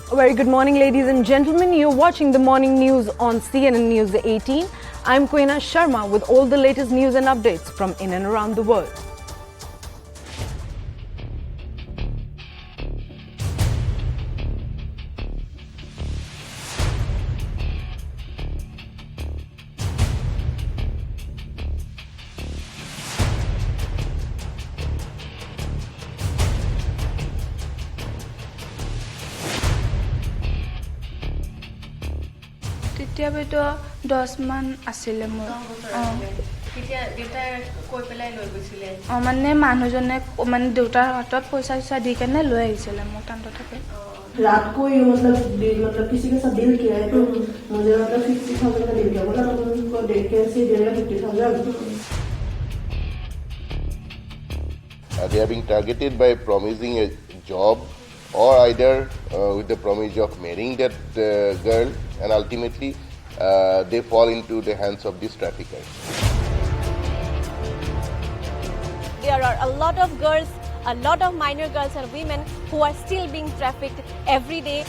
A very good morning, ladies and gentlemen. You're watching the morning news on CNN News 18. I'm Koina Sharma with all the latest news and updates from in and around the world. তেতিয়াবেতো 10 মান আছিল মোৰ কেতিয়া দেউতা কৈ পেলাই লৈ গৈছিলে মানে মানুহজনে মানে দেউতাৰ হাতত পইচা দি কেনে লৈ আহিছিল মোৰ তান্ত থাকে रात को ही मतलब किसी के साथ डील किया है तो मुझे मतलब 50,000 का डील किया बोला तो उनको देख के ऐसे दे रहा 50,000 They are being targeted by promising a job or either with the promise of marrying that girl, and ultimately they fall into the hands of these traffickers. There are a lot of girls, a lot of minor girls and women who are still being trafficked every day.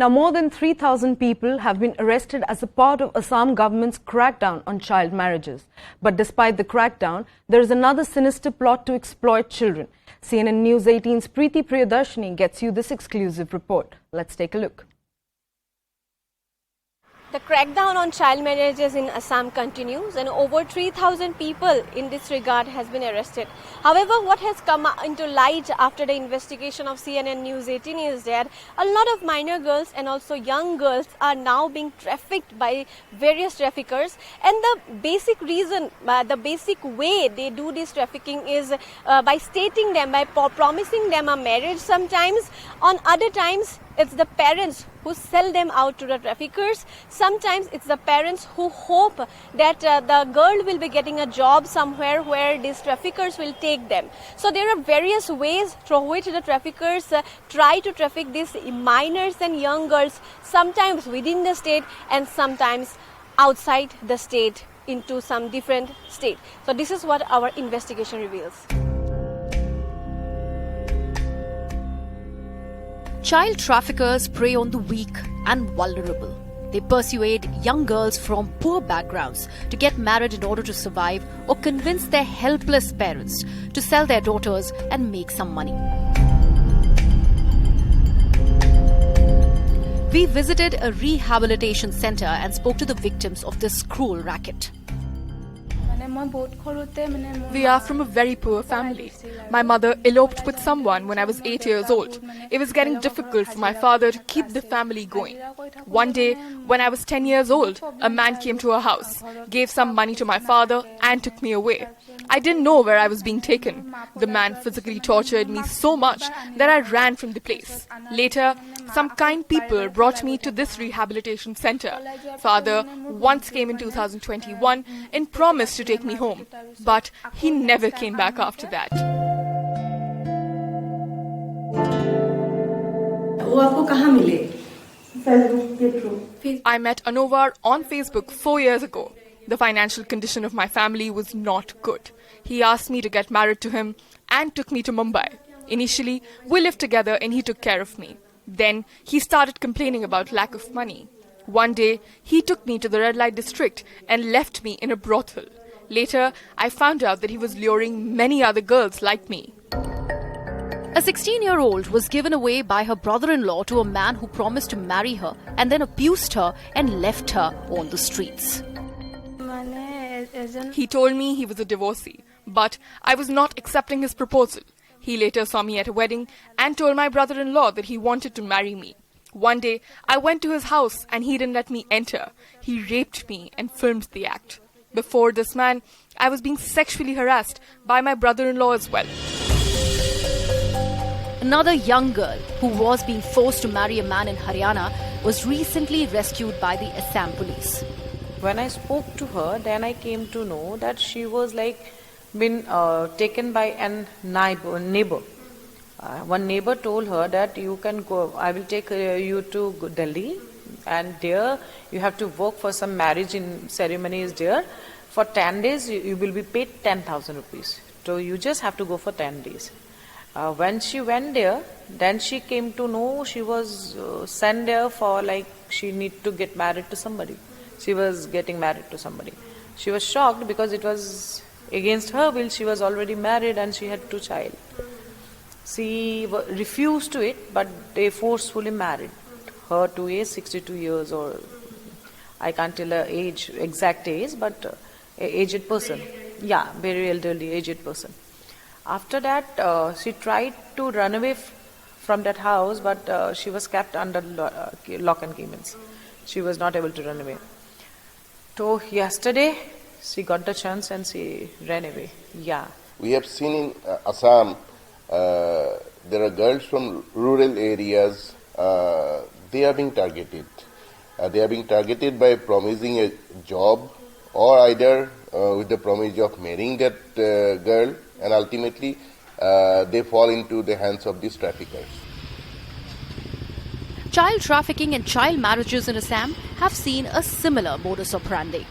Now, more than 3,000 people have been arrested as a part of Assam government's crackdown on child marriages. But despite the crackdown, there is another sinister plot to exploit children. CNN News 18's Preeti Priyadarshini gets you this exclusive report. Let's take a look. The crackdown on child marriages in Assam continues and over 3,000 people in this regard has been arrested. However, what has come into light after the investigation of CNN News 18 is that a lot of minor girls and also young girls are now being trafficked by various traffickers, and the basic reason, the basic way they do this trafficking is by stating them, by promising them a marriage sometimes. On other times, it's the parents who sell them out to the traffickers. Sometimes it's the parents who hope that the girl will be getting a job somewhere where these traffickers will take them. So there are various ways through which the traffickers try to traffic these minors and young girls, sometimes within the state and sometimes outside the state into some different state. So this is what our investigation reveals. Child traffickers prey on the weak and vulnerable. They persuade young girls from poor backgrounds to get married in order to survive or convince their helpless parents to sell their daughters and make some money. We visited a rehabilitation center and spoke to the victims of this cruel racket. We are from a very poor family. My mother eloped with someone when I was 8 years old. It was getting difficult for my father to keep the family going. One day, when I was 10 years old, a man came to our house, gave some money to my father and took me away. I didn't know where I was being taken. The man physically tortured me so much that I ran from the place. Later, some kind people brought me to this rehabilitation center. Father once came in 2021 and promised to take me home, but he never came back after that. I met Anovar on Facebook 4 years ago. The financial condition of my family was not good. He asked me to get married to him and took me to Mumbai. Initially, we lived together and he took care of me. Then he started complaining about lack of money. One day, he took me to the red light district and left me in a brothel. Later, I found out that he was luring many other girls like me. A 16-year-old was given away by her brother-in-law to a man who promised to marry her and then abused her and left her on the streets. He told me he was a divorcee, but I was not accepting his proposal. He later saw me at a wedding and told my brother-in-law that he wanted to marry me. One day, I went to his house and he didn't let me enter. He raped me and filmed the act. Before this man, I was being sexually harassed by my brother-in-law as well. Another young girl who was being forced to marry a man in Haryana was recently rescued by the Assam police. When I spoke to her, then I came to know that she was been taken by a neighbor. One neighbor told her that you can go, I will take you to Delhi, and there you have to work for some marriage ceremonies there. for 10 days you will be paid 10,000 rupees. So you just have to go for 10 days. When she went there, then she came to know she was sent there for like she need to get married to somebody. She was getting married to somebody. She was shocked because it was against her will. She was already married and she had 2 children. She refused to it, but they forcefully married her to a 62 years or I can't tell her age, exact age, but a aged person. Yeah, very elderly, aged person. After that, she tried to run away from that house, but she was kept under lock and keys. She was not able to run away. So yesterday, she got the chance and she ran away. Yeah. We have seen in Assam, there are girls from rural areas, they are being targeted. They are being targeted by promising a job or either with the promise of marrying that girl, and ultimately they fall into the hands of these traffickers. Child trafficking and child marriages in Assam have seen a similar modus operandi.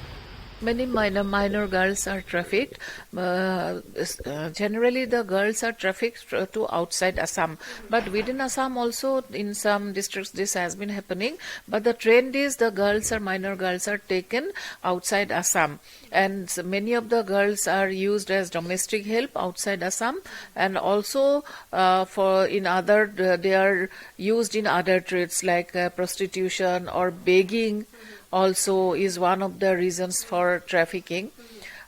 Many minor girls are trafficked. Generally, the girls are trafficked to outside Assam. But within Assam also, in some districts, this has been happening. But the trend is the minor girls are taken outside Assam. And many of the girls are used as domestic help outside Assam. And also, they are used in other trades like prostitution or begging. Also is one of the reasons for trafficking.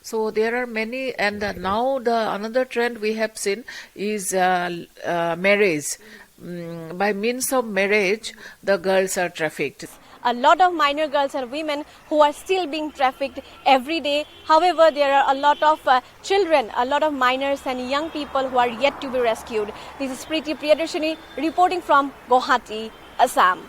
So there are many, and now another trend we have seen is marriage. By means of marriage, the girls are trafficked. A lot of minor girls and women who are still being trafficked every day. However, there are a lot of children, a lot of minors and young people who are yet to be rescued. This is Preeti Priyadarshini reporting from Guwahati, Assam.